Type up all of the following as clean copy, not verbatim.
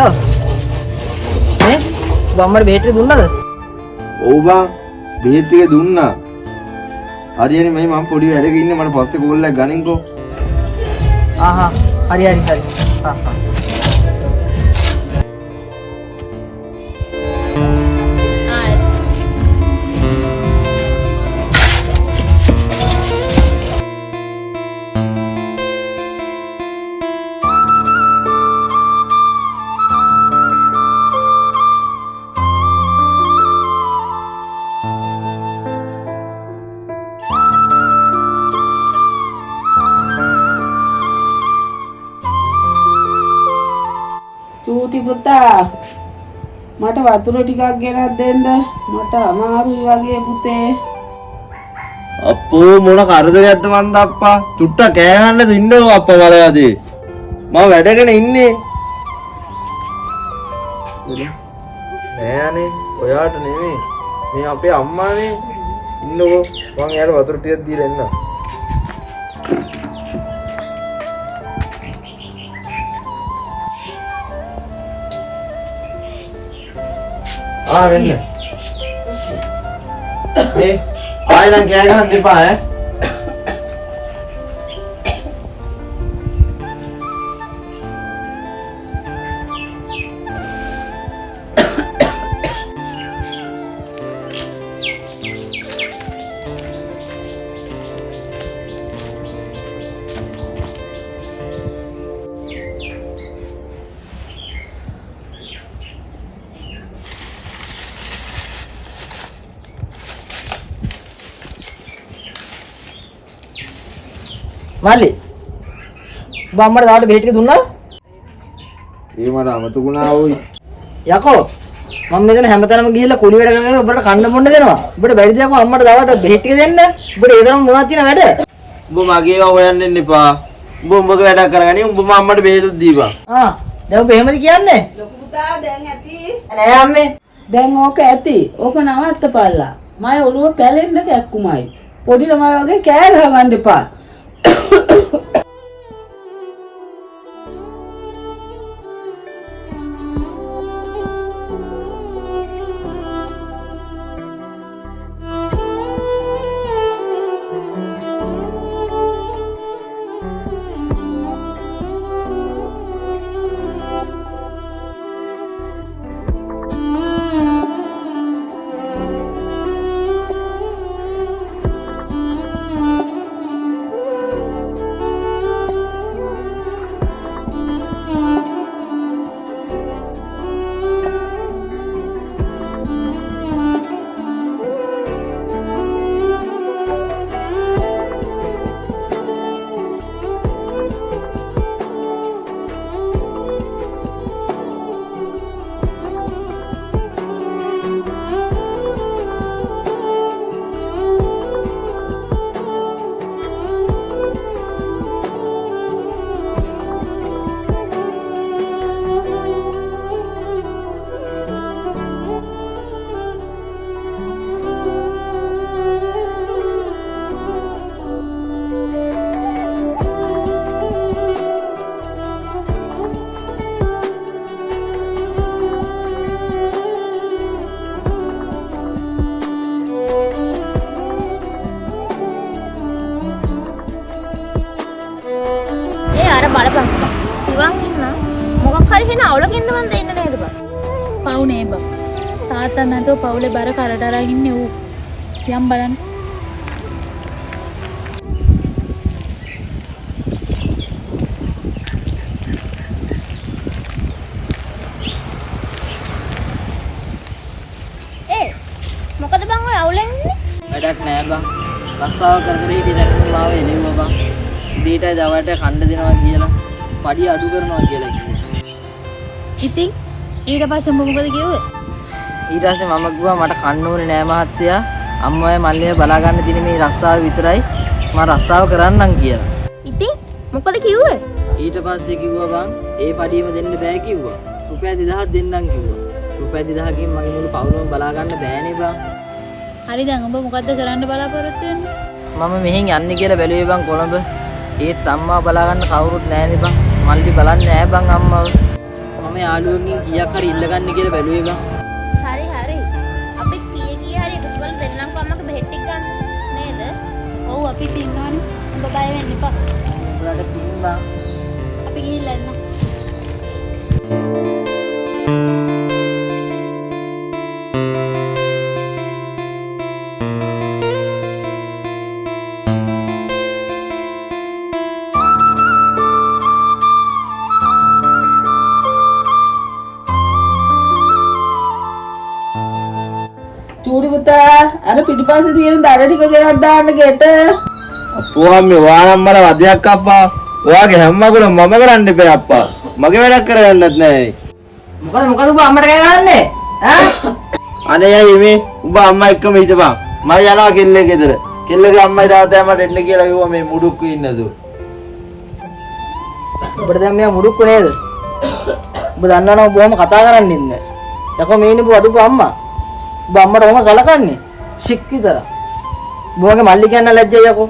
Hello. Bamar bed ටික දුන්නද? ඔව් බං. බෙහෙත් ටික දුන්නා. හරියනේ මම පොඩි වැඩක ඉන්නේ මට පස්සේ කෝල් එකක් ගනින්කෝ. හරි. චූටි පුතා මට වතුර ටිකක් ගෙනත් දෙන්න මට අමාරුයි වගේ පුතේ. අප්පෝ මොන කරදරයක්ද මන්ද අප්පා. චුට්ටක් කෑ ගන්නද ඉන්නකෝ අප්පා බලලාදී. මම වැඩගෙන ඉන්නේ. නෑනේ ඔයාට නෙමෙයි. මේ අපේ අම්මානේ. ඉන්නකෝ මං එයාට වතුර ටිකක් දීලා එන්නම්. වෙන්න. මේ ආයෙත් කෑ ගහන්න එපා ඈ. Mali. Bamar දාවට බෙහෙත් ටික දුන්නා? ඒ මට අමතකුණා ඕයි. යකෝ මම මෙතන හැමතැනම ගිහිල්ලා කුලි වැඩ කරගෙන ඔබට කන්න බොන්න දෙනවා. ඔබට බැරිද යකෝ අම්මට දාවට බෙහෙත් ටික දෙන්න? ඔබට ඒ තරම් මොනවද තියෙන වැඩ? උඹ මගේ ඒවා හොයන්න එන්න එපා. උඹගේ වැඩක් කරගනි. උඹම අම්මට බෙහෙතුත් දීපන්. දැන් ඔබ එහෙමද කියන්නේ? ලොකු පුතා දැන් ඇති. නෑ අම්මේ. දැන් ඕක ඇති. ඕක නවත්තපල්ලා. මම ඔළුව පැලෙන්න කැක්කුමයි. පොඩි ළමයි වගේ කෑ ගහගන්න එපා. බලපන් ඉවන් ඉන්න මොකක් හරි වෙන අවුලකින්ද මන් දෙන්න නේද බං පව් නේ බං තාත්තා නැතෝ පවුලේ බර කරට අරන් ඉන්නේ ඌ යම් බලන්න මොකද බං ඔය අවුලෙන් ඉන්නේ වැඩක් නෑ බං රස්සාව කර කර හිටිය දැන් මාව එනෙව්වා බං දීටයි දවල්ට කණ්ඩ දෙනවා කියලා පඩි අඩු කරනවා කියලා කිව්වා. ඉතින් ඊට පස්සේ මොකද කිව්වේ? ඊට පස්සේ මම කිව්වා මට කන්න ඕනේ නෑ මහත්තයා. අම්මයි මල්ලිය බලා ගන්න තියෙන මේ රස්සාව විතරයි. මම රස්සාව කරන්නම් කියලා. ඉතින් මොකද කිව්වේ? ඊට පස්සේ කිව්වා බං ඒ පඩියම දෙන්න බෑ කිව්වා. රුපියල් 2000ක් දෙන්නම් කිව්වා. රුපියල් 2000කින් මගේ මුළු පවුලම බලා ගන්න බෑනේ බං. හරි දැන් ඔබ මොකද්ද කරන්න බලාපොරොත්තු වෙන්නේ? මම මෙහෙන් යන්නේ කියලා බැලුවේ බං කොළඹ. ඒත් අම්මා බලා ගන්න කවුරුත් නැහැනේ බං. මල්ලි බලන්නේ නැහැ බං අම්මව. ආ මම යාළුවන්ගෙන් කීයක් හරි ඉල්ලගන්න කියලා බැලුවේ බං. හරි හරි. අපි කී හරි එකතු කරලා දෙන්නම්කෝ අම්මගේ බෙහෙත් ටික ගන්න. නේද? ඔව් අපි ඉන්නවනේ. උඹ බය වෙන්න එපා. උඹලට පින් බං. අපි ගිහිල්ලා එන්න. චූටි පුතා අර පිටිපස්සේ තියෙන දර ටික ගෙනත් දාන්න ගෙට. අප්පෝ අම්මේ වානම් මල වදයක් අප්පා. ඔයාගේ හැම්මගුණ මම කරන්න එපා අප්පා. මගේ වැඩක් කරගන්නත් නෑ. මොකද ඔබ අම්මට කෑ ගහන්නේ? ඈ? අනේ අය මේ උඹ අම්මා එක්කම හිටපන්. මම යනවා කෙල්ලේ ගෙදර. කෙල්ලගේ අම්මයි තාත්තයි මට එන්න කියලා කිව්වා මේ මුඩුක්කු ඉන්නද. ඔබට දැන් මෙයා මුඩුක්කු නේද? ඔබ දන්නවනේ ඔබ බොහොම කතා කරන්නේ නැහැ. යකෝ මේනේ ඔබ අදුපු අම්මා. ඔබ අම්මට කොහොම සලකන්නේ? ෂික් විතර. ඔබගේ මල්ලි කියන්න ලැජ්ජයි යකෝ.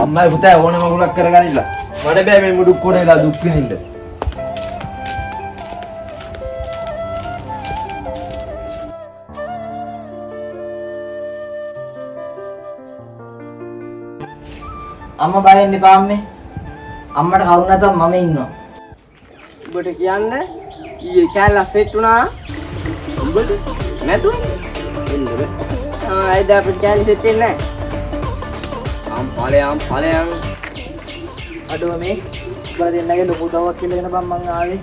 අම්මයි පුතා ඕනම මගුලක් කරගනින්න. මට බෑ මේ මුඩුක්කු නේලා දුක් විඳින්න. අම්මා බය වෙන්න එපා අම්මේ. අම්මට කවුරු නැතත් මම ඉන්නවා. ඔබට කියන්න ඊයේ කෑල්ල සෙට් වුණා. ඔබට නැතු? එන්නද? ආයිද අපිට කෑල්ල සෙට් වෙන්නේ නැහැ. ඵලයන්. අඩෝ මේ ඔබලා දෙන්නගේ ලොකු දවවක් කියලාගෙන බං මං ආවේ.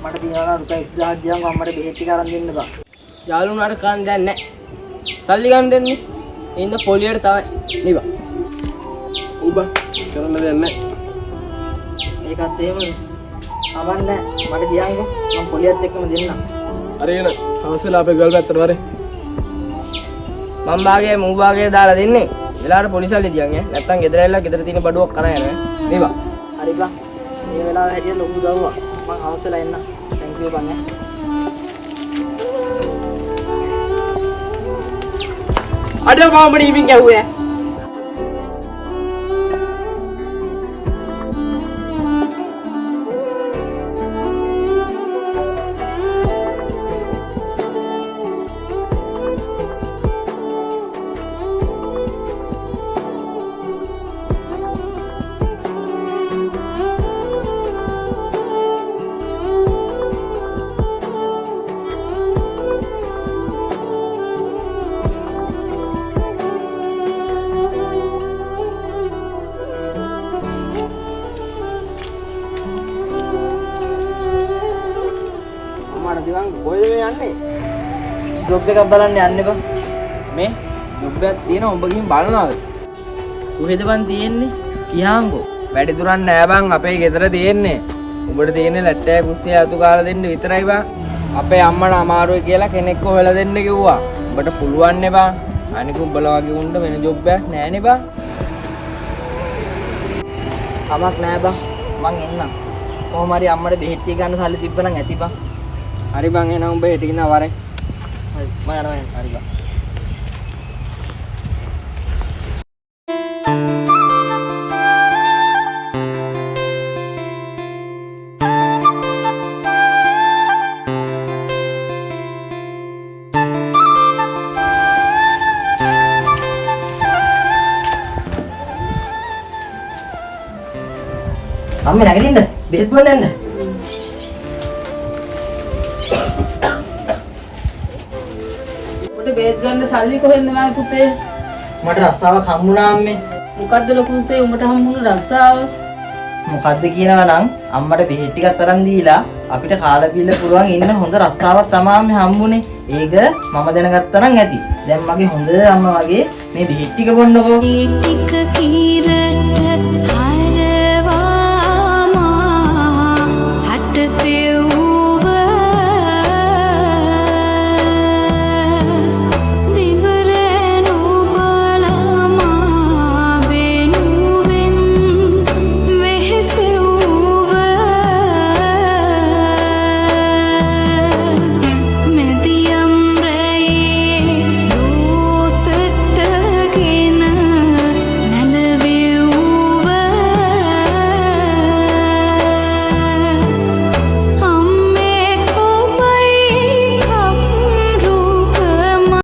මට තියනවා රුපියල් 20000ක් ගියාම අම්මට බෙහෙත් ටික අරන් දෙන්න බං. යාළුවන්ට කන් දැන් නැහැ. සල්ලි ගන්න දෙන්නේ. ඉන්න පොලියට තමයි. නේ බං. ඔබ කරන්න දෙයක් නැහැ. ඒකත් එහෙමනේ. අවන්නේ මට දියන්කෝ මම පොලියත් එක්කම දෙන්නම්. හරි එන හවසලා අපේ ගල් පැත්තට වරේ. මම භාගයේ මූ භාගයේ දාලා දෙන්නේ. වෙලාවට පොලිසල්ලි දියන් ඈ. නැත්තම් ගෙදර ඇවිල්ලා ගෙදර තියෙන බඩුවක් කරා යනවා. නේ බං. හරි බං. මේ වෙලාව හැටියට ලොකු දවුවා. මම හවසලා එන්න. thank you බං ඈ. අද මම ඉමින් ගැහුවේ. කොහෙද මේ යන්නේ? ජොබ් එකක් බලන්න යන්නේ බං. මේ ජොබ් එකක් තියෙනවා උඹ ගිහින් බලනවාද? කොහෙද බං තියෙන්නේ? කියාංගෝ. වැඩි දුරක් නෑ බං අපේ ගෙදර තියෙන්නේ. උඹට තියෙන්නේ ලැට්ටය කුස්සිය අතු කාලා දෙන්න විතරයි බං. අපේ අම්මට අමාරුයි කියලා කෙනෙක්ව හොයලා දෙන්න කිව්වා. උඹට පුළුවන් නේ බං. අනික උඹලා වගේ උන්ට වෙන ජොබ් එකක් නෑනේ බං. කමක් නෑ බං. මං එන්නම්. කොහොම හරි අම්මට බෙහෙත් ටික ගන්න සල්ලි තිබ්බනම් ඇති බං. හරි බං එහෙනම් උඹ හෙට ගිහින් වරේ. හරි මම යනවා එහෙනම්. හරි බං. අම්මේ නැගිටින්න. බෙහෙත් බොන්න යන්න. ඔබට බේත් ගන්න සල්ලි කොහෙන්ද මගේ පුතේ? මට රස්සාවක් හම්බුණා අම්මේ. මොකද්ද ලොකු පුතේ උඹට හම්බුණු රස්සාව? මොකද්ද කියනවා නම් අම්මට බෙහෙත් ටිකක් තරම් දීලා අපිට කාලා බීලා පුළුවන් ඉන්න හොඳ රස්සාවක් තමයි අම්මේ හම්බුනේ. ඒක මම දැනගත්තා නම් ඇති. දැන් මගේ හොඳ අම්මා වගේ මේ බෙහෙත් ටික බොන්නකෝ. ටික කීරට හරවාමා හට